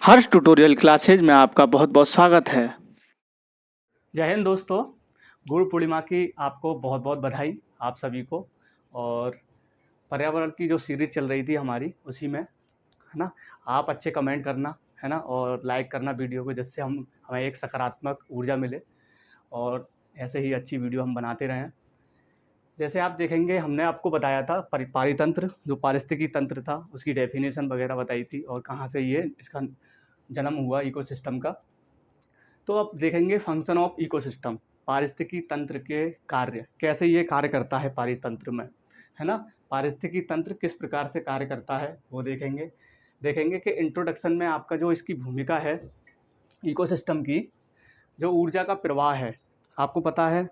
हर्ष tutorial classes में आपका बहुत बहुत स्वागत है। जय हिंद दोस्तों, गुरु पूर्णिमा की आपको बहुत बहुत बधाई आप सभी को। और पर्यावरण की जो सीरीज चल रही थी हमारी, उसी में है ना, आप अच्छे कमेंट करना है ना, और लाइक करना वीडियो को, जिससे हमें एक सकारात्मक ऊर्जा मिले और ऐसे ही अच्छी वीडियो हम बनाते रहें। जैसे आप देखेंगे, हमने आपको बताया था पारितंत्र, जो पारिस्थितिकी तंत्र था, उसकी डेफिनेशन वगैरह बताई थी और कहाँ से ये इसका जन्म हुआ इकोसिस्टम का। तो अब देखेंगे फंक्शन ऑफ इकोसिस्टम, पारिस्थितिकी तंत्र के कार्य, कैसे ये कार्य करता है पारितंत्र में, है ना। पारिस्थितिकी तंत्र किस प्रकार से कार्य करता है वो देखेंगे कि इंट्रोडक्शन में आपका जो इसकी भूमिका है इकोसिस्टम की, जो ऊर्जा का प्रवाह है। आपको पता है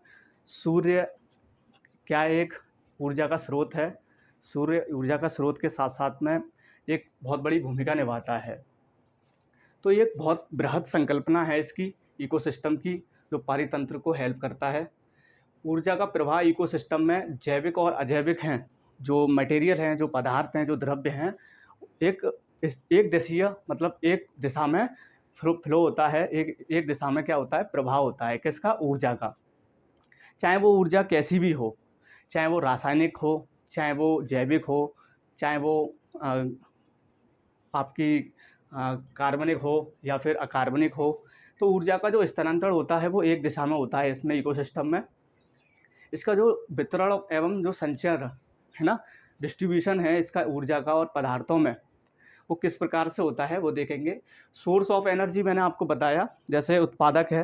सूर्य क्या एक ऊर्जा का स्रोत है। सूर्य ऊर्जा का स्रोत के साथ साथ में एक बहुत बड़ी भूमिका निभाता है। तो ये एक बहुत बृहद संकल्पना है इसकी इकोसिस्टम की, जो पारितंत्र को हेल्प करता है। ऊर्जा का प्रवाह इकोसिस्टम में जैविक और अजैविक हैं, जो मटेरियल हैं, जो पदार्थ हैं, जो द्रव्य हैं, एक दिशीय, मतलब एक दिशा में फ्लो होता है। एक दिशा में क्या होता है, प्रभाव होता है किसका, ऊर्जा का। चाहे वो ऊर्जा कैसी भी हो, चाहे वो रासायनिक हो, चाहे वो जैविक हो, चाहे वो आपकी कार्बनिक हो या फिर अकार्बनिक हो। तो ऊर्जा का जो स्थानांतरण होता है वो एक दिशा में होता है इसमें, इकोसिस्टम में। इसका जो वितरण एवं जो संचरण है ना, डिस्ट्रीब्यूशन है इसका ऊर्जा का और पदार्थों में, वो किस प्रकार से होता है वो देखेंगे। सोर्स ऑफ एनर्जी मैंने आपको बताया, जैसे उत्पादक है,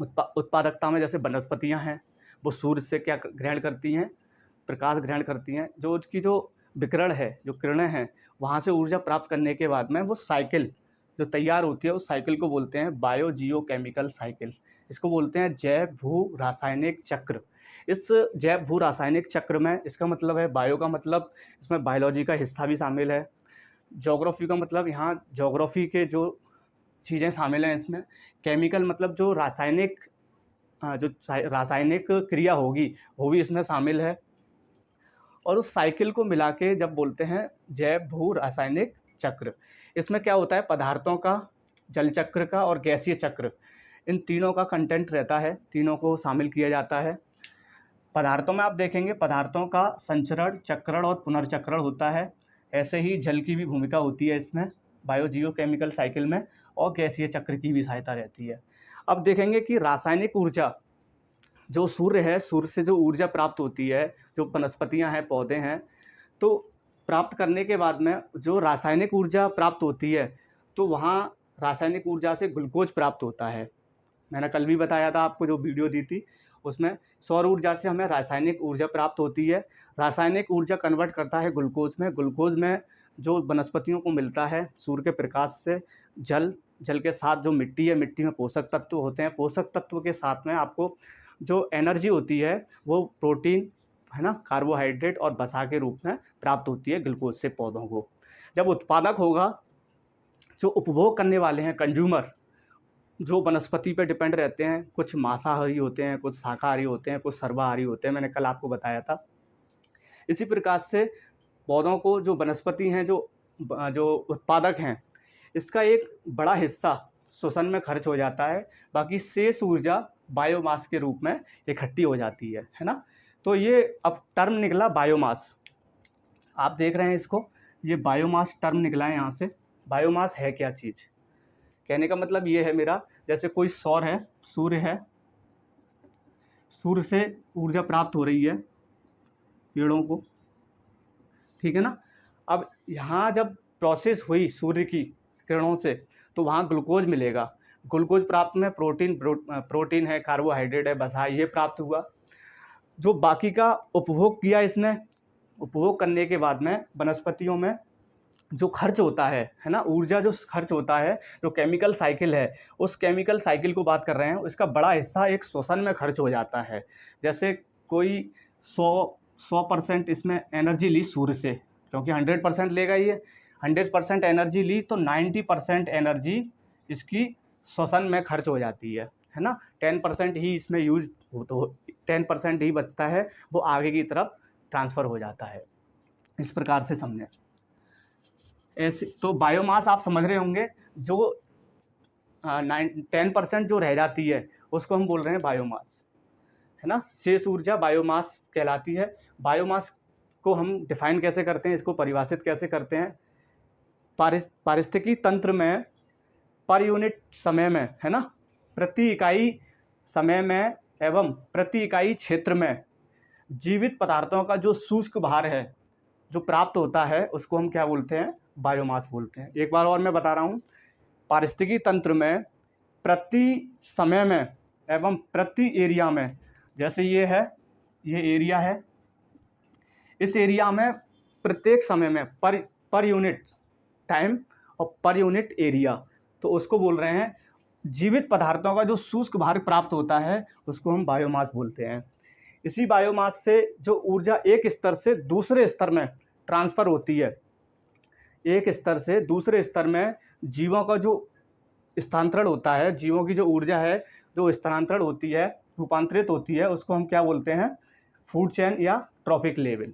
उत्पादकता में जैसे वनस्पतियाँ हैं, वो सूर्य से क्या ग्रहण करती हैं, प्रकाश ग्रहण करती हैं। जो उसकी जो विकिरण है, जो किरणें हैं, वहाँ से ऊर्जा प्राप्त करने के बाद में वो साइकिल जो तैयार होती है, उस साइकिल को बोलते हैं बायो जियो केमिकल साइकिल। इसको बोलते हैं जैव भू रासायनिक चक्र। इस जैव भू रासायनिक चक्र में, इसका मतलब है बायो का मतलब इसमें बायोलॉजी का हिस्सा भी शामिल है। ज्योग्राफी का मतलब यहाँ ज्योग्राफी के जो चीज़ें शामिल हैं इसमें। केमिकल मतलब जो रासायनिक रासायनिक क्रिया होगी वो भी इसमें शामिल है। और उस साइकिल को मिला के जब बोलते हैं जैव भू रासायनिक चक्र। इसमें क्या होता है, पदार्थों का, जल चक्र का और गैसीय चक्र, इन तीनों का कंटेंट रहता है, तीनों को शामिल किया जाता है। पदार्थों में आप देखेंगे, पदार्थों का संचरण, चक्रण और पुनर्चक्रण होता है। ऐसे ही जल की भी भूमिका होती है इसमें, बायो जियो केमिकल साइकिल में, और गैसीय चक्र की भी सहायता रहती है। अब देखेंगे कि रासायनिक ऊर्जा, जो सूर्य है, सूर्य से जो ऊर्जा प्राप्त होती है, जो वनस्पतियाँ हैं, पौधे हैं, तो प्राप्त करने के बाद में जो रासायनिक ऊर्जा प्राप्त होती है, तो वहाँ रासायनिक ऊर्जा से ग्लूकोज प्राप्त होता है। मैंने कल भी बताया था आपको, जो वीडियो दी थी उसमें, सौर ऊर्जा से हमें रासायनिक ऊर्जा प्राप्त होती है। रासायनिक ऊर्जा कन्वर्ट करता है ग्लूकोज में। ग्लूकोज में जो वनस्पतियों को मिलता है सूर्य के प्रकाश से, जल के साथ जो मिट्टी है, मिट्टी में पोषक तत्व होते हैं, पोषक तत्व के साथ में आपको जो एनर्जी होती है वो प्रोटीन है ना, कार्बोहाइड्रेट और वसा के रूप में प्राप्त होती है ग्लूकोज से पौधों को। जब उत्पादक होगा, जो उपभोग करने वाले हैं, कंज्यूमर, जो वनस्पति पे डिपेंड रहते हैं, कुछ मांसाहारी होते हैं, कुछ शाकाहारी होते हैं, कुछ सर्वाहारी होते हैं, मैंने कल आपको बताया था। इसी प्रकार से पौधों को, जो वनस्पति हैं, जो उत्पादक हैं, इसका एक बड़ा हिस्सा श्वसन में खर्च हो जाता है, बाकी शेष ऊर्जा बायोमास के रूप में इकट्ठी हो जाती है ना। तो ये अब टर्म निकला बायोमास, आप देख रहे हैं इसको, ये बायोमास टर्म निकला है यहाँ से। बायोमास है क्या चीज़, कहने का मतलब ये है मेरा, जैसे कोई सौर है, सूर्य है, सूर्य से ऊर्जा प्राप्त हो रही है पेड़ों को, ठीक है ना। अब यहाँ जब प्रोसेस हुई सूर्य की किरणों से, तो वहाँ ग्लूकोज मिलेगा। ग्लूकोज प्राप्त में प्रोटीन है, कार्बोहाइड्रेट है, वसा, ये प्राप्त हुआ। जो बाकी का उपभोग किया इसने, उपभोग करने के बाद में वनस्पतियों में जो खर्च होता है ना, ऊर्जा जो खर्च होता है, जो केमिकल साइकिल है, उस केमिकल साइकिल को बात कर रहे हैं, उसका बड़ा हिस्सा एक श्वसन में खर्च हो जाता है। जैसे कोई 100% इसमें एनर्जी ली सूर्य से, क्योंकि 100% लेगा ये, 100% एनर्जी ली, तो 90% एनर्जी इसकी श्वसन में खर्च हो जाती है ना। 10% ही इसमें यूज हो, तो 10% ही बचता है, वो आगे की तरफ ट्रांसफ़र हो जाता है। इस प्रकार से समझें। ऐसे तो बायोमास आप समझ रहे होंगे, जो 10% जो रह जाती है उसको हम बोल रहे हैं बायोमास, है ना। शेष ऊर्जा बायोमास कहलाती है। बायोमास को हम डिफाइन कैसे करते हैं, इसको परिभाषित कैसे करते हैं, पारिस्थितिकी तंत्र में पर यूनिट समय में, है ना, प्रति इकाई समय में एवं प्रति इकाई क्षेत्र में जीवित पदार्थों का जो शुष्क भार है जो प्राप्त होता है उसको हम क्या बोलते हैं, बायोमास बोलते हैं। एक बार और मैं बता रहा हूँ, पारिस्थितिकी तंत्र में प्रति समय में एवं प्रति एरिया में, जैसे ये है, ये एरिया है, इस एरिया में प्रत्येक समय में पर यूनिट टाइम और पर यूनिट एरिया, तो उसको बोल रहे हैं जीवित पदार्थों का जो शुष्क भार प्राप्त होता है उसको हम बायोमास बोलते हैं। इसी बायोमास से जो ऊर्जा एक स्तर से दूसरे स्तर में ट्रांसफ़र होती है, एक स्तर से दूसरे स्तर में जीवों का जो स्थानांतरण होता है, जीवों की जो ऊर्जा है जो स्थानांतरण होती है, रूपांतरित होती है, उसको हम क्या बोलते हैं, फूड चेन या ट्रॉपिक लेवल।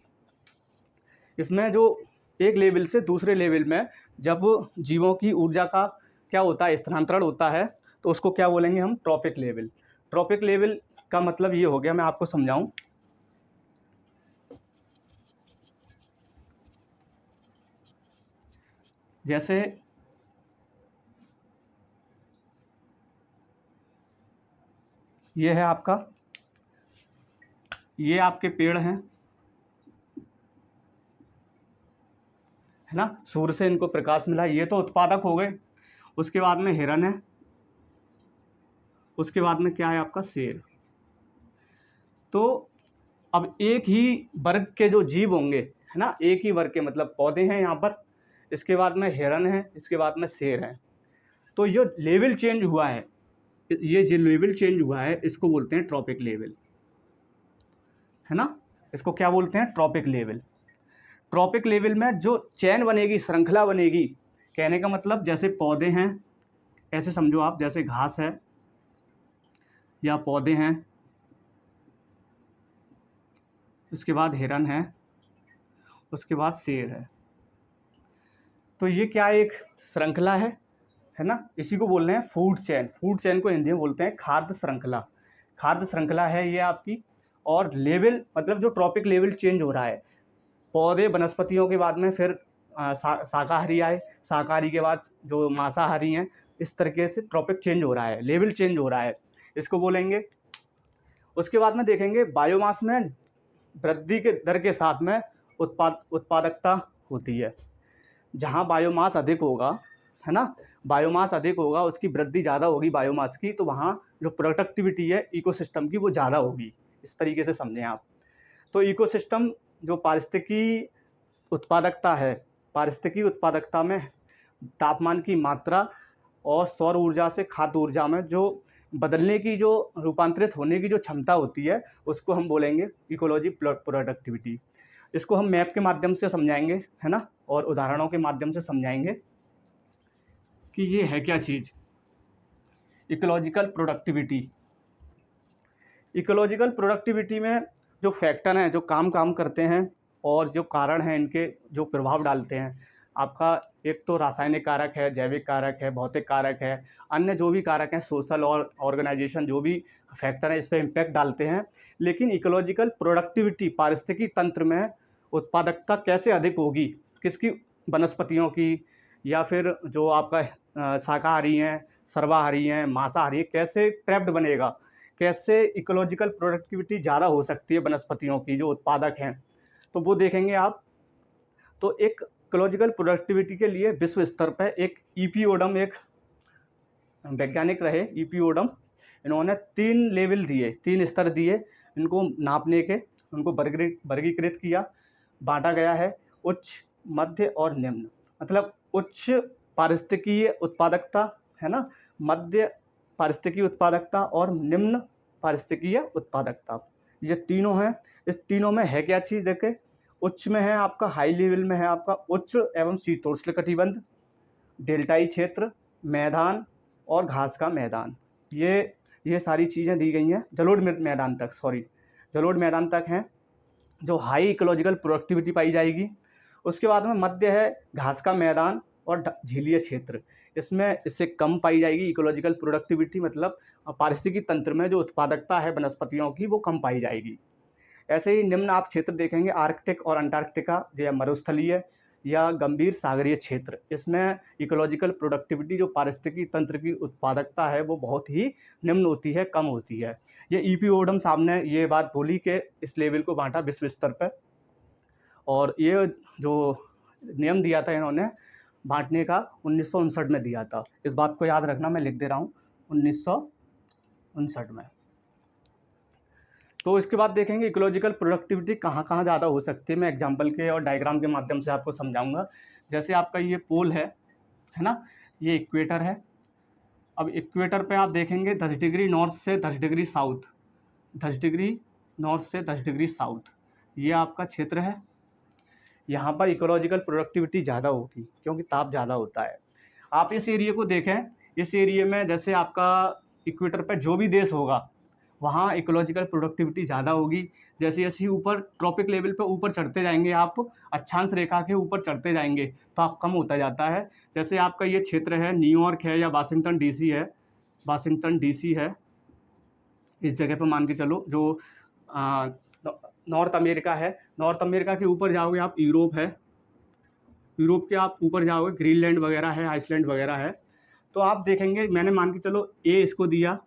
इसमें जो एक लेवल से दूसरे लेवल में जब जीवों की ऊर्जा का क्या होता है, स्थानांतरण होता है, तो उसको क्या बोलेंगे हम, ट्रॉपिक लेवल। ट्रॉपिक लेवल का मतलब ये हो गया, मैं आपको समझाऊं, जैसे ये है आपका, ये आपके पेड़ हैं, है ना, सूर्य से इनको प्रकाश मिला, ये तो उत्पादक हो गए। उसके बाद में हिरन है, उसके बाद में क्या है आपका, शेर। तो अब एक ही वर्ग के जो जीव होंगे, है ना, एक ही वर्ग के, मतलब पौधे हैं यहाँ पर, इसके बाद में हिरन है, इसके बाद में शेर है। तो ये लेवल चेंज हुआ है, ये जो लेवल चेंज हुआ है इसको बोलते हैं ट्रॉपिक लेवल, है ना। इसको क्या बोलते हैं, ट्रॉपिक लेवल। ट्रॉपिक लेवल में जो चैन बनेगी, श्रृंखला बनेगी, कहने का मतलब जैसे पौधे हैं, ऐसे समझो आप, जैसे घास है या पौधे हैं, उसके बाद हिरन है, उसके बाद शेर है। तो ये क्या एक श्रृंखला है ना, इसी को बोल रहे हैं फूड चेन। फूड चेन को हिंदी में बोलते हैं खाद्य श्रृंखला। खाद्य श्रृंखला है ये आपकी। और लेवल मतलब जो ट्रॉपिक लेवल चेंज हो रहा है, पौधे वनस्पतियों के बाद में फिर शाकाहारी आए, शाकाहारी के बाद जो मांसाहारी हैं, इस तरीके से ट्रॉपिक चेंज हो रहा है, लेवल चेंज हो रहा है, इसको बोलेंगे। उसके बाद में देखेंगे बायोमास में वृद्धि के दर के साथ में उत्पादकता होती है। जहाँ बायोमास अधिक होगा, है ना, बायोमास अधिक होगा, उसकी वृद्धि ज़्यादा होगी बायोमास की, तो वहाँ जो प्रोडक्टिविटी है इकोसिस्टम की वो ज़्यादा होगी। इस तरीके से समझें आप। तो इकोसिस्टम जो पारिस्थितिकी उत्पादकता है, पारिस्थितिकी उत्पादकता में तापमान की मात्रा और सौर ऊर्जा से खाद्य ऊर्जा में जो बदलने की, जो रूपांतरित होने की जो क्षमता होती है, उसको हम बोलेंगे इकोलॉजी प्रोडक्टिविटी। इसको हम मैप के माध्यम से समझाएंगे, है ना, और उदाहरणों के माध्यम से समझाएंगे कि ये है क्या चीज़, इकोलॉजिकल प्रोडक्टिविटी। इकोलॉजिकल प्रोडक्टिविटी में जो फैक्टर हैं, जो काम करते हैं और जो कारण हैं, इनके जो प्रभाव डालते हैं, आपका एक तो रासायनिक कारक है, जैविक कारक है, भौतिक कारक है, अन्य जो भी कारक हैं, सोशल और ऑर्गेनाइजेशन जो भी फैक्टर हैं, इस पर इम्पैक्ट डालते हैं। लेकिन इकोलॉजिकल प्रोडक्टिविटी, पारिस्थितिकी तंत्र में उत्पादकता कैसे अधिक होगी, किसकी, वनस्पतियों की, या फिर जो आपका शाकाहारी हैं, सर्वाहारी हैं, मांसाहारी हैं, कैसे ट्रैप्ड बनेगा, कैसे इकोलॉजिकल प्रोडक्टिविटी ज़्यादा हो सकती है वनस्पतियों की जो उत्पादक हैं, तो वो देखेंगे आप। तो एक इकोलॉजिकल प्रोडक्टिविटी के लिए विश्व स्तर पर एक ईपीओडम, एक वैज्ञानिक रहे ईपीओडम, इन्होंने 3 लेवल दिए, 3 स्तर दिए इनको नापने के, उनको वर्गीकृत किया, बांटा गया है उच्च, मध्य और निम्न। मतलब उच्च पारिस्थितिकीय उत्पादकता, है ना, मध्य पारिस्थितिकीय उत्पादकता और निम्न पारिस्थितिकीय उत्पादकता, ये तीनों हैं। इस तीनों में है क्या चीज़, देखें, उच्च में है आपका, हाई लेवल में है आपका उच्च एवं शीतोष्ण कटिबंध, डेल्टाई क्षेत्र, मैदान और घास का मैदान। ये सारी चीज़ें दी गई हैं, जलोढ़ मैदान तक, जलोढ़ मैदान तक हैं जो हाई इकोलॉजिकल प्रोडक्टिविटी पाई जाएगी। उसके बाद में मध्य है घास का मैदान और झीलीय क्षेत्र, इसमें इससे कम पाई जाएगी इकोलॉजिकल प्रोडक्टिविटी, मतलब पारिस्थितिकी तंत्र में जो उत्पादकता है वनस्पतियों की वो कम पाई जाएगी। ऐसे ही निम्न आप क्षेत्र देखेंगे आर्कटिक और अंटार्कटिका या मरुस्थलीय या गंभीर सागरीय क्षेत्र, इसमें इकोलॉजिकल प्रोडक्टिविटी जो पारिस्थितिकी तंत्र की उत्पादकता है वो बहुत ही निम्न होती है, कम होती है। ये ईपी ओडम साहब ने ये बात बोली कि इस लेवल को बांटा विश्व स्तर पर, और ये जो नियम दिया था इन्होंने बांटने का 1959 में दिया था। इस बात को याद रखना, मैं लिख दे रहा हूँ 1959 में। तो इसके बाद देखेंगे इकोलॉजिकल प्रोडक्टिविटी कहाँ कहाँ ज़्यादा हो सकती है। मैं एग्जांपल के और डायग्राम के माध्यम से आपको समझाऊंगा। जैसे आपका ये पोल है ना, ये इक्वेटर है। अब इक्वेटर पे आप देखेंगे 10 डिग्री नॉर्थ से 10 डिग्री साउथ, 10 डिग्री नॉर्थ से 10 डिग्री साउथ, ये आपका क्षेत्र है। यहाँ पर इकोलॉजिकल प्रोडक्टिविटी ज़्यादा होगी क्योंकि ताप ज़्यादा होता है। आप इस एरिया को देखें, इस एरिया में जैसे आपका इक्वेटर पर जो भी देश होगा वहाँ इकोलॉजिकल प्रोडक्टिविटी ज़्यादा होगी। जैसे जैसे ऊपर ट्रॉपिक लेवल पर ऊपर चढ़ते जाएंगे, आप अक्षांश रेखा के ऊपर चढ़ते जाएंगे तो आप कम होता जाता है। जैसे आपका ये क्षेत्र है न्यूयॉर्क है या वाशिंगटन डीसी है, वाशिंगटन डीसी है, इस जगह पर मान के चलो, जो नॉर्थ अमेरिका है। नॉर्थ अमेरिका के ऊपर जाओगे आप यूरोप है, यूरोप के आप ऊपर जाओगे ग्रीनलैंड वगैरह है, आइसलैंड वगैरह है। तो आप देखेंगे मैंने मान के चलो ए इसको दिया,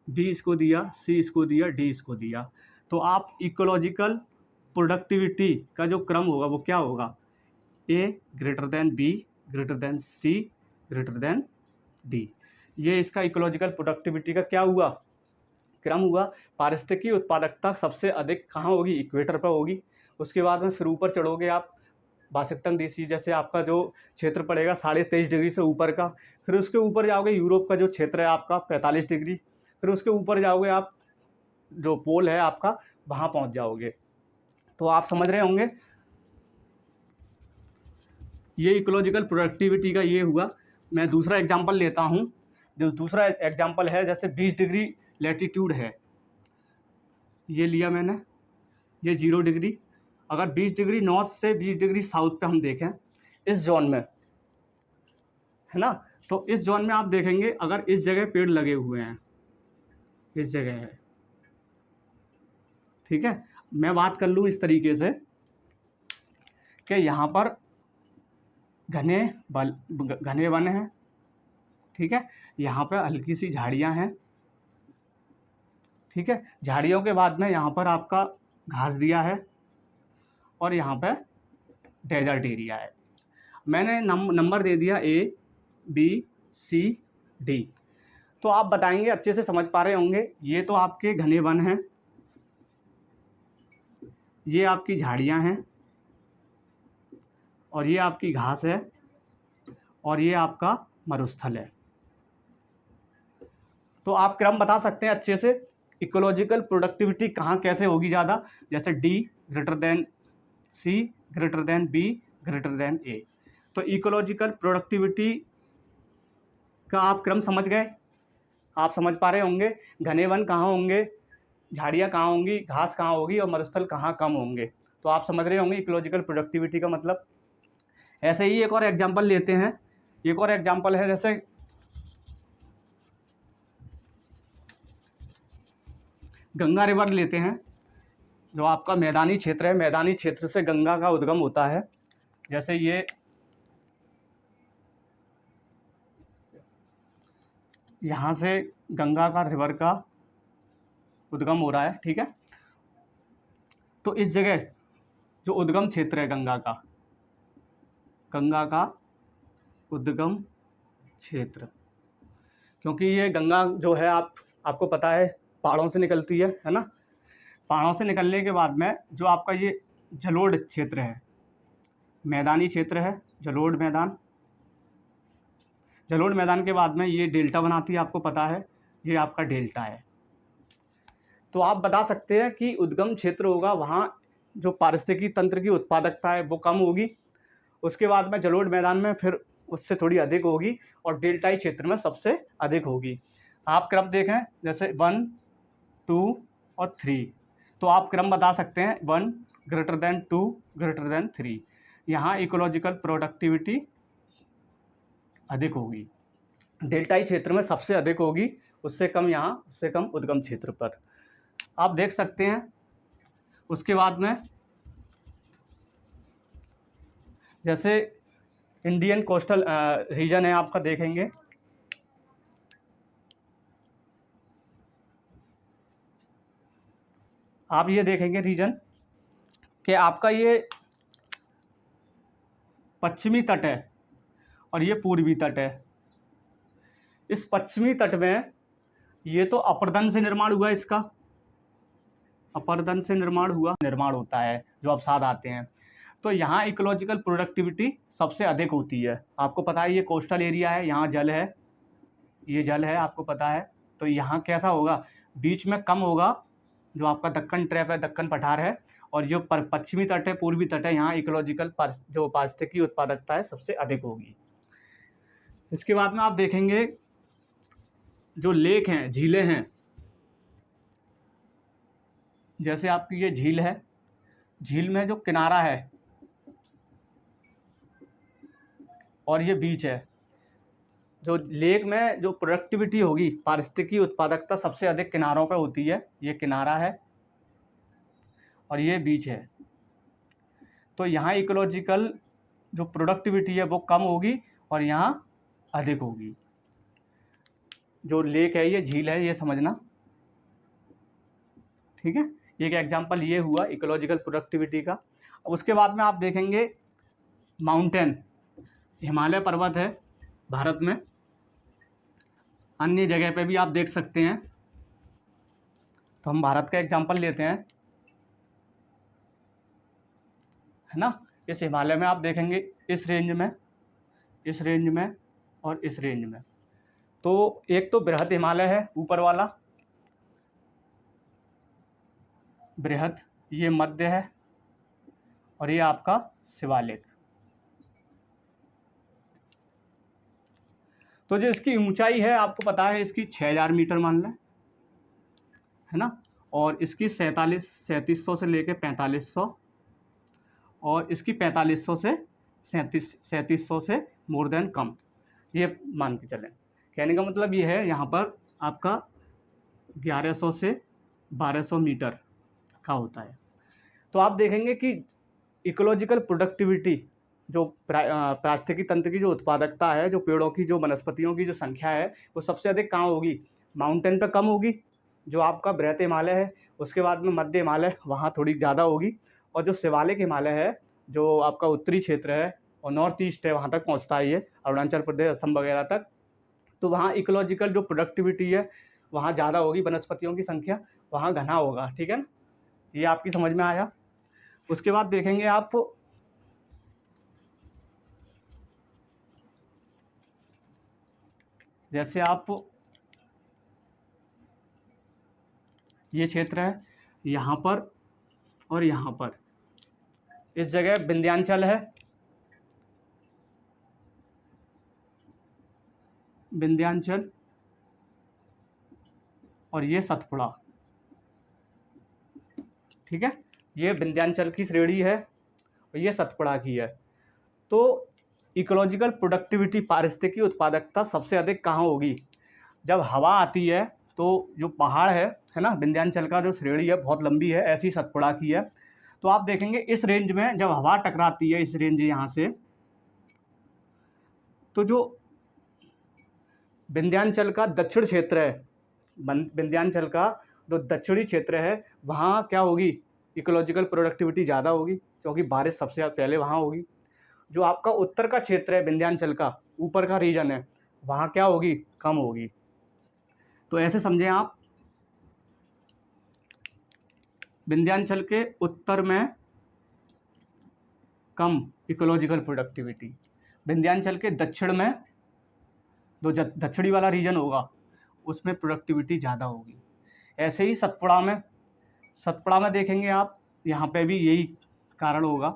बी इसको दिया, सी इसको दिया, डी इसको दिया, तो आप इकोलॉजिकल प्रोडक्टिविटी का जो क्रम होगा वो क्या होगा, a greater than b greater than c greater than d. ये इसका इकोलॉजिकल प्रोडक्टिविटी का क्या हुआ, क्रम हुआ। पारिस्थितिकी उत्पादकता सबसे अधिक कहाँ होगी, इक्वेटर पर होगी। उसके बाद में फिर ऊपर चढ़ोगे आप वाशिंगटन डीसी, जैसे आपका जो क्षेत्र पड़ेगा 23.5 डिग्री से ऊपर का। फिर उसके ऊपर जाओगे यूरोप का जो क्षेत्र है आपका 45 डिग्री। फिर उसके ऊपर जाओगे आप, जो पोल है आपका, वहाँ पहुँच जाओगे। तो आप समझ रहे होंगे ये इकोलॉजिकल प्रोडक्टिविटी का ये हुआ। मैं दूसरा एग्जांपल लेता हूँ। जो दूसरा एग्जांपल है, जैसे 20 डिग्री लैटीट्यूड है, ये लिया मैंने, ये 0 डिग्री। अगर 20 डिग्री नॉर्थ से 20 डिग्री साउथ पे हम देखें इस जोन में, है ना, तो इस जोन में आप देखेंगे अगर इस जगह पेड़ लगे हुए हैं, इस जगह है, ठीक है। मैं बात कर लूँ इस तरीके से कि यहाँ पर घने वन हैं, ठीक है। यहाँ पर हल्की सी झाड़ियाँ हैं, ठीक है। झाड़ियों के बाद में यहाँ पर आपका घास दिया है और यहाँ पे डेजर्ट एरिया है। मैंने नंबर दे दिया ए बी सी डी। तो आप बताएंगे, अच्छे से समझ पा रहे होंगे, ये तो आपके घने वन हैं, ये आपकी झाड़ियाँ हैं, और ये आपकी घास है, और ये आपका मरुस्थल है। तो आप क्रम बता सकते हैं अच्छे से, इकोलॉजिकल प्रोडक्टिविटी कहाँ कैसे होगी ज़्यादा, जैसे d greater than c greater than b greater than a. तो इकोलॉजिकल प्रोडक्टिविटी का आप क्रम समझ गए, आप समझ पा रहे होंगे घने वन कहाँ होंगे, झाड़ियाँ कहाँ होंगी, घास कहाँ होगी और मरुस्थल कहाँ कम होंगे। तो आप समझ रहे होंगे इकोलॉजिकल प्रोडक्टिविटी का मतलब। ऐसे ही एक और एग्जांपल लेते हैं। एक और एग्जांपल है, जैसे गंगा रिवर लेते हैं, जो आपका मैदानी क्षेत्र है। मैदानी क्षेत्र से गंगा का उद्गम होता है। जैसे ये यहाँ से गंगा का रिवर का उद्गम हो रहा है, ठीक है। तो इस जगह जो उद्गम क्षेत्र है गंगा का उद्गम क्षेत्र, क्योंकि ये गंगा जो है आपको पता है पहाड़ों से निकलती है ना। पहाड़ों से निकलने के बाद में जो आपका ये जलोढ़ क्षेत्र है, मैदानी क्षेत्र है, जलोढ़ मैदान के बाद में ये डेल्टा बनाती है, आपको पता है ये आपका डेल्टा है। तो आप बता सकते हैं कि उद्गम क्षेत्र होगा वहाँ जो पारिस्थितिकी तंत्र की उत्पादकता है वो कम होगी। उसके बाद में जलोढ़ मैदान में फिर उससे थोड़ी अधिक होगी, और डेल्टाई क्षेत्र में सबसे अधिक होगी। आप क्रम देखें, जैसे 1 2 और 3, तो आप क्रम बता सकते हैं 1 ग्रेटर देन 2 ग्रेटर देन 3। यहाँ इकोलॉजिकल प्रोडक्टिविटी अधिक होगी। डेल्टाई क्षेत्र में सबसे अधिक होगी, उससे कम यहाँ, उससे कम उद्गम क्षेत्र पर। आप देख सकते हैं। उसके बाद में जैसे इंडियन कोस्टल रीजन है आपका, देखेंगे आप, ये देखेंगे रीजन कि आपका ये पश्चिमी तट है और ये पूर्वी तट है। इस पश्चिमी तट में ये तो अपरदन से निर्माण हुआ, इसका अपरदन से निर्माण होता है जो अवसाद आते हैं। तो यहाँ इकोलॉजिकल प्रोडक्टिविटी सबसे अधिक होती है। आपको पता है ये कोस्टल एरिया है, यहाँ जल है, ये जल है, आपको पता है। तो यहाँ कैसा होगा, बीच में कम होगा, जो आपका दक्कन ट्रैप है, दक्कन पठार है, और जो पश्चिमी तट है, पूर्वी तट है, यहाँ इकोलॉजिकल जो पारिस्थितिकी उत्पादकता है सबसे अधिक होगी। इसके बाद में आप देखेंगे जो लेक हैं, झीलें हैं, जैसे आपकी ये झील है, झील में जो किनारा है और ये बीच है, जो लेक में जो प्रोडक्टिविटी होगी, पारिस्थितिकी उत्पादकता सबसे अधिक किनारों पर होती है। ये किनारा है और ये बीच है। तो यहाँ इकोलॉजिकल जो प्रोडक्टिविटी है वो कम होगी और यहाँ अधिक होगी। जो लेक है, ये झील है, ये समझना, ठीक है। एक एग्जांपल ये हुआ इकोलॉजिकल प्रोडक्टिविटी का। अब उसके बाद में आप देखेंगे माउंटेन, हिमालय पर्वत है भारत में, अन्य जगह पे भी आप देख सकते हैं। तो हम भारत का एग्जांपल लेते हैं, है ना। इस हिमालय में आप देखेंगे इस रेंज में, इस रेंज में और इस रेंज में। तो एक तो बृहद हिमालय है ऊपर वाला, बृहद, ये मध्य है और ये आपका शिवालिक। तो जो इसकी ऊंचाई है आपको पता है, इसकी 6000 मीटर मान लें, है ना। और इसकी 3700 से लेके 4500, और इसकी 4500 से 3700 से मोर देन कम, ये मान के चलें। कहने का मतलब ये है, यहाँ पर आपका 1100 से 1200 मीटर का होता है। तो आप देखेंगे कि इकोलॉजिकल प्रोडक्टिविटी, जो पारिस्थितिकी तंत्र की जो उत्पादकता है, जो पेड़ों की, जो वनस्पतियों की जो संख्या है, वो सबसे अधिक कहाँ होगी, माउंटेन पे कम होगी, जो आपका बृहद हिमालय है। उसके बाद में मध्य हिमालय, वहाँ थोड़ी ज़्यादा होगी। और जो शिवालिक हिमालय है, जो आपका उत्तरी क्षेत्र है और नॉर्थ ईस्ट है, वहाँ तक पहुँचता है ये, अरुणाचल प्रदेश, असम वगैरह तक। तो वहाँ इकोलॉजिकल जो प्रोडक्टिविटी है वहाँ ज़्यादा होगी, वनस्पतियों की संख्या वहाँ घना होगा, ठीक है ना। ये आपकी समझ में आया। उसके बाद देखेंगे आप, जैसे आप ये क्षेत्र है यहाँ पर और यहाँ पर, इस जगह विंध्याचल है, विंध्याचल, और ये सतपुड़ा, ठीक है। ये विंध्याचल की श्रेणी है और ये सतपुड़ा की है। तो इकोलॉजिकल प्रोडक्टिविटी, पारिस्थितिकी उत्पादकता सबसे अधिक कहाँ होगी, जब हवा आती है। तो जो पहाड़ है ना, विंध्याचल का जो श्रेणी है बहुत लंबी है, ऐसी सतपुड़ा की है। तो आप देखेंगे इस रेंज में जब हवा टकराती है, इस रेंज यहाँ से, तो जो विंध्याचल का दक्षिण क्षेत्र है, विंध्याचल का जो दक्षिणी क्षेत्र है, वहाँ क्या होगी, इकोलॉजिकल प्रोडक्टिविटी ज़्यादा होगी, क्योंकि बारिश सबसे पहले वहाँ होगी। जो आपका उत्तर का क्षेत्र है, विंध्याचल का ऊपर का रीजन है, वहाँ क्या होगी, कम होगी। तो ऐसे समझें आप, विंध्याचल के उत्तर में कम इकोलॉजिकल प्रोडक्टिविटी, विंध्याचल के दक्षिण में, जो दक्षिणी वाला रीजन होगा उसमें प्रोडक्टिविटी ज़्यादा होगी। ऐसे ही सतपुड़ा में देखेंगे आप, यहाँ पे भी यही कारण होगा,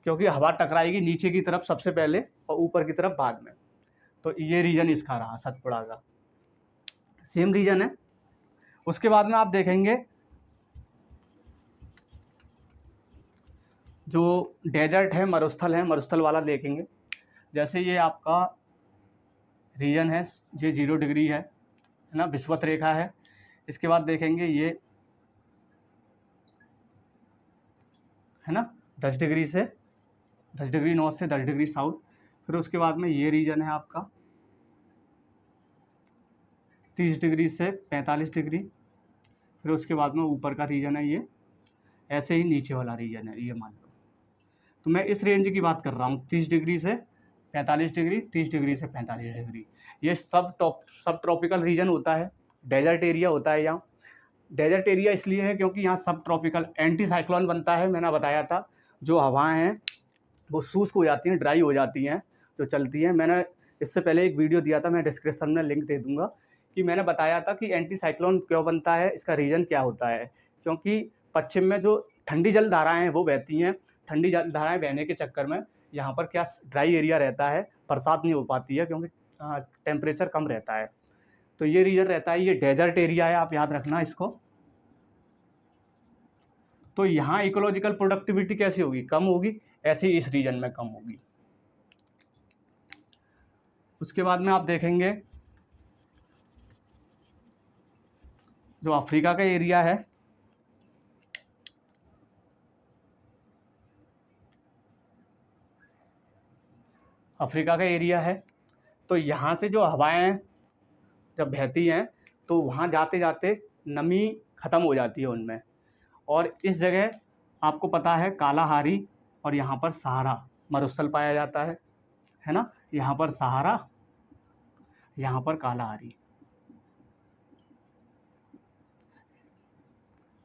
क्योंकि हवा टकराएगी नीचे की तरफ सबसे पहले और ऊपर की तरफ बाद में। तो ये रीजन इसका रहा, सतपुड़ा का सेम रीजन है। उसके बाद में आप देखेंगे जो डेजर्ट है, मरुस्थल वाला देखेंगे। जैसे ये आपका रीजन है, ये 0 डिग्री है ना, विषुवत रेखा है। इसके बाद देखेंगे ये है ना 10 डिग्री से 10 डिग्री नॉर्थ से 10 डिग्री साउथ। फिर उसके बाद में ये रीजन है आपका 30 डिग्री से 45 डिग्री। फिर उसके बाद में ऊपर का रीजन है ये, ऐसे ही नीचे वाला रीजन है ये मान लो। तो मैं इस रेंज की बात कर रहा हूँ, 30 डिग्री से 45 डिग्री, 30 डिग्री से 45 डिग्री। ये सब ट्रॉपिकल रीजन होता है, डेजर्ट एरिया होता है यहाँ। डेजर्ट एरिया इसलिए है क्योंकि यहाँ सब ट्रॉपिकल एंटी साइक्लोन बनता है। मैंने बताया था जो हवाएं हैं वो शुष्क हो जाती हैं, ड्राई हो जाती हैं, जो चलती हैं। मैंने इससे पहले एक वीडियो दिया था, मैं डिस्क्रिप्शन में लिंक दे दूँगा, कि मैंने बताया था कि एंटी साइक्लोन क्यों बनता है, इसका रीज़न क्या होता है। क्योंकि पश्चिम में जो ठंडी जल धाराएँ हैं वो बहती हैं, ठंडी जल धाराएँ बहने के चक्कर में यहाँ पर क्या ड्राई एरिया रहता है, बरसात नहीं हो पाती है क्योंकि टेम्परेचर कम रहता है। तो ये रीजन रहता है, ये डेजर्ट एरिया है, आप याद रखना इसको। तो यहाँ इकोलॉजिकल प्रोडक्टिविटी कैसी होगी, कम होगी, ऐसे ही इस रीजन में कम होगी। उसके बाद में आप देखेंगे जो अफ्रीका का एरिया है, अफ्रीका का एरिया है, तो यहाँ से जो हवाएं जब बहती हैं तो वहाँ जाते जाते नमी ख़त्म हो जाती है उनमें। और इस जगह आपको पता है कालाहारी और यहाँ पर सहारा मरुस्थल पाया जाता है ना। यहाँ पर सहारा, यहाँ पर कालाहारी,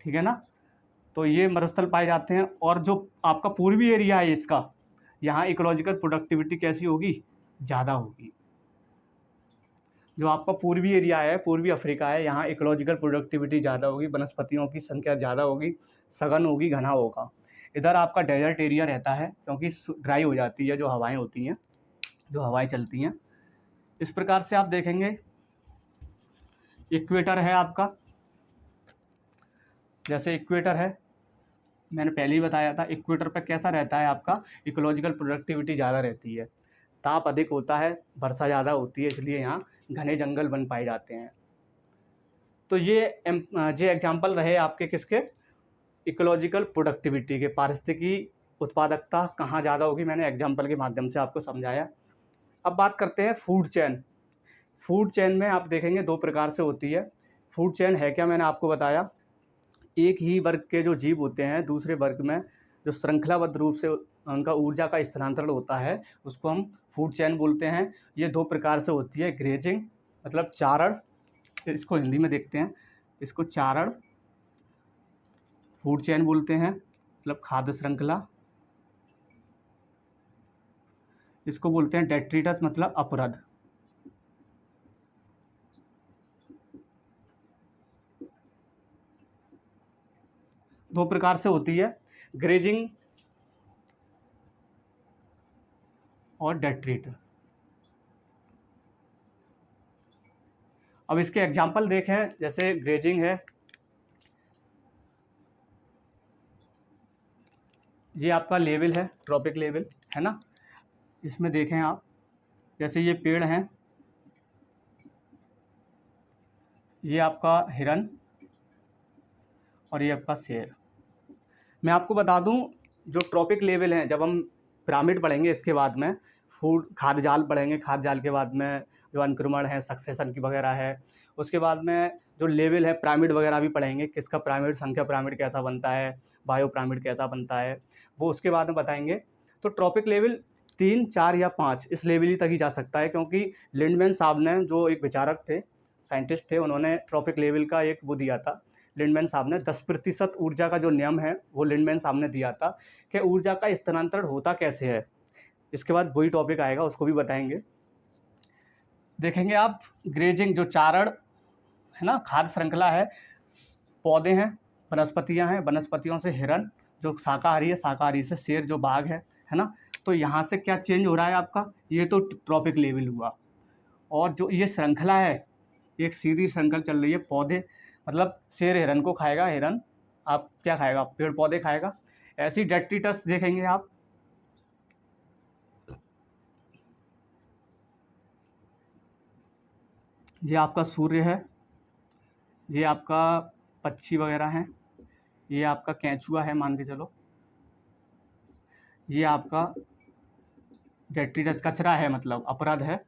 ठीक है ना। तो ये मरुस्थल पाए जाते हैं। और जो आपका पूर्वी एरिया है इसका, यहाँ इकोलॉजिकल प्रोडक्टिविटी कैसी होगी, ज़्यादा होगी। जो आपका पूर्वी एरिया है, पूर्वी अफ्रीका है, यहाँ इकोलॉजिकल प्रोडक्टिविटी ज़्यादा होगी, वनस्पतियों की संख्या ज़्यादा होगी, सघन होगी, घना होगा। इधर आपका डेजर्ट एरिया रहता है क्योंकि ड्राई हो जाती है जो हवाएं होती हैं, जो हवाएं चलती हैं। इस प्रकार से आप देखेंगे इक्वेटर है आपका, जैसे इक्वेटर है, मैंने पहले ही बताया था इक्वेटर पर कैसा रहता है आपका, इकोलॉजिकल प्रोडक्टिविटी ज़्यादा रहती है, ताप अधिक होता है, वर्षा ज़्यादा होती है, इसलिए यहाँ घने जंगल बन पाए जाते हैं। तो ये एग्जाम्पल रहे आपके किसके, इकोलॉजिकल प्रोडक्टिविटी के। पारिस्थितिकी उत्पादकता कहाँ ज़्यादा होगी, मैंने एग्जाम्पल के माध्यम से आपको समझाया। अब बात करते हैं फूड चेन। फूड चेन में आप देखेंगे 2 प्रकार से होती है। फूड चेन है क्या, मैंने आपको बताया, एक ही वर्ग के जो जीव होते हैं दूसरे वर्ग में जो श्रृंखलाबद्ध रूप से उनका ऊर्जा का स्थानांतरण होता है, उसको हम फूड चेन बोलते हैं। ये 2 प्रकार से होती है, ग्रेजिंग मतलब चारण, इसको हिंदी में देखते हैं, इसको चारण फूड चेन बोलते हैं, मतलब खाद्य श्रृंखला। इसको बोलते हैं डेट्रिटस मतलब अपरद। दो प्रकार से होती है, ग्रेजिंग और डेट्रिट। अब इसके एग्जाम्पल देखें, जैसे ग्रेजिंग है, ये आपका लेवल है, ट्रॉपिक लेवल है ना। इसमें देखें आप, जैसे ये पेड़ हैं, ये आपका हिरन और ये आपका शेर। मैं आपको बता दूं, जो ट्रॉपिक लेवल हैं, जब हम पिरामिड पढ़ेंगे इसके बाद में फूड खाद्य जाल पढ़ेंगे, खाद्य जाल के बाद में जो अनुक्रमण है, सक्सेशन की वगैरह है, उसके बाद में जो लेवल है पिरामिड वगैरह भी पढ़ेंगे, किसका पिरामिड, संख्या पिरामिड कैसा बनता है, बायो पिरामिड कैसा बनता है, वो उसके बाद में बताएंगे। तो ट्रॉपिक लेवल 3, 4 या 5 इस लेवल ही तक ही जा सकता है, क्योंकि लिंडमैन साहब ने, जो एक विचारक थे, साइंटिस्ट थे, उन्होंने ट्रॉपिक लेवल का एक वो दिया था, लिंडमैन साहब ने 10% ऊर्जा का जो नियम है वो लिंडमैन साहब ने दिया था कि ऊर्जा का स्थानांतरण होता कैसे है। इसके बाद वही टॉपिक आएगा, उसको भी बताएंगे। देखेंगे आप ग्रेजिंग, जो चारण है ना, खाद्य श्रृंखला है, पौधे हैं, वनस्पतियां हैं, वनस्पतियों से हिरन जो शाकाहारी है, शाकाहारी से शेर जो बाघ है ना। तो यहाँ से क्या चेंज हो रहा है आपका, ये तो ट्रॉपिक लेवल हुआ। और जो ये श्रृंखला है, एक सीधी श्रृंखला चल रही है, पौधे मतलब शेर हिरन को खाएगा, हिरन आप क्या खाएगा, पेड़ पौधे खाएगा। ऐसी डेट्रिटस देखेंगे आप, ये आपका सूर्य है, ये आपका पक्षी वगैरह हैं, ये आपका केंचुआ है मान के चलो, ये आपका डेट्रिटस कचरा है, मतलब अपराध है,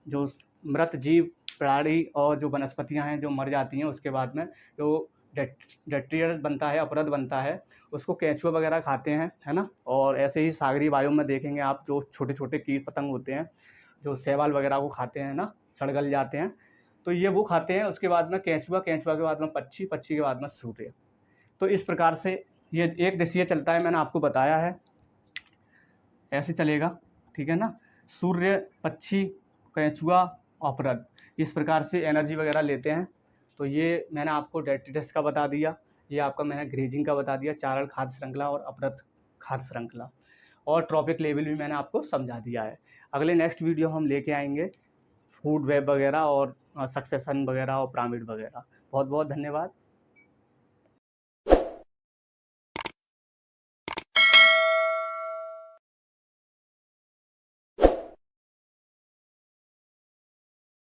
जो मृत जीव प्राणी और जो वनस्पतियां हैं जो मर जाती हैं उसके बाद में जो डेट्रिटस बनता है, अपराध बनता है, उसको केंचुआ वगैरह खाते हैं, है ना। और ऐसे ही सागरी वायु में देखेंगे आप जो छोटे छोटे कीट पतंग होते हैं जो शैवाल वगैरह को खाते हैं ना, सड़गल जाते हैं, तो ये वो खाते हैं। उसके बाद में केंचुआ, केंचुआ के बाद में पक्षी, पक्षी के बाद में सूर्य। तो इस प्रकार से ये एक दिशीय चलता है, मैंने आपको बताया है, ऐसे चलेगा, ठीक है ना। सूर्य, पक्षी, केंचुआ, अपराध, इस प्रकार से एनर्जी वगैरह लेते हैं। तो ये मैंने आपको डेट्रिटस का बता दिया, ये आपका मैंने ग्रेजिंग का बता दिया, चारण खाद्य श्रृंखला और अपराध खाद्य श्रृंखला, और ट्रॉपिक लेवल भी मैंने आपको समझा दिया है। अगले नेक्स्ट वीडियो हम लेके आएंगे फूड वेब वगैरह और सक्सेशन वगैरह और पिरामिड वगैरह। बहुत बहुत धन्यवाद।